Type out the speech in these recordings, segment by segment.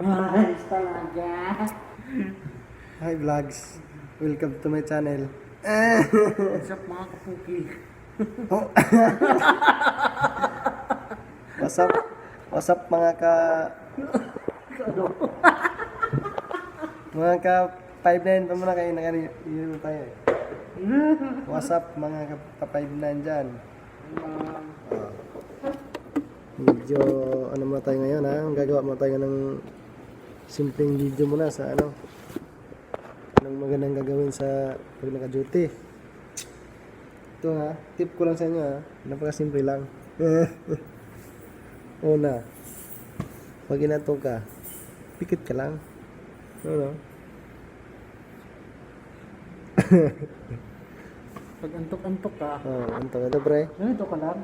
Ayos talaga. Hi vlogs, welcome to my channel. What's up mga kapuki? Oh. What's up mga ka 5'9" pa muna kayo yun tayo eh. What's up mga ka 5'9" dyan. Medyo ano muna tayo ngayon ha, gagawa muna tayo ng simpleng video muna sa anong magandang gagawin sa pag naka-duty. Ito ha, tip ko lang sa inyo ha, napakasimple lang. Una, pag inato ka, pikit ka lang. Ano? Pag antok-antok ka, Antok ka, pre. ganito ka lang.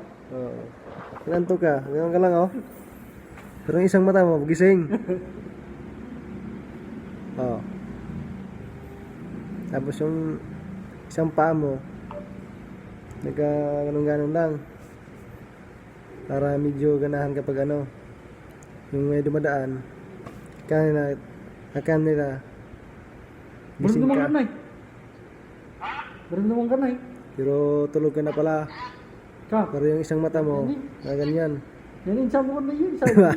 Antok ka, ganyan ka lang oh. Pero yung isang mata mo, gising. Tapos yung isang paa mo, ganun lang. Para medyo ganahan kapag yung may dumadaan, kanina, Meron gising naman ka. ka na eh. Meron naman ka na eh. Pero tulog ka na pala. Ka, Pero yung isang mata mo, na ganyan. yan yung sabi ko na yun. Diba?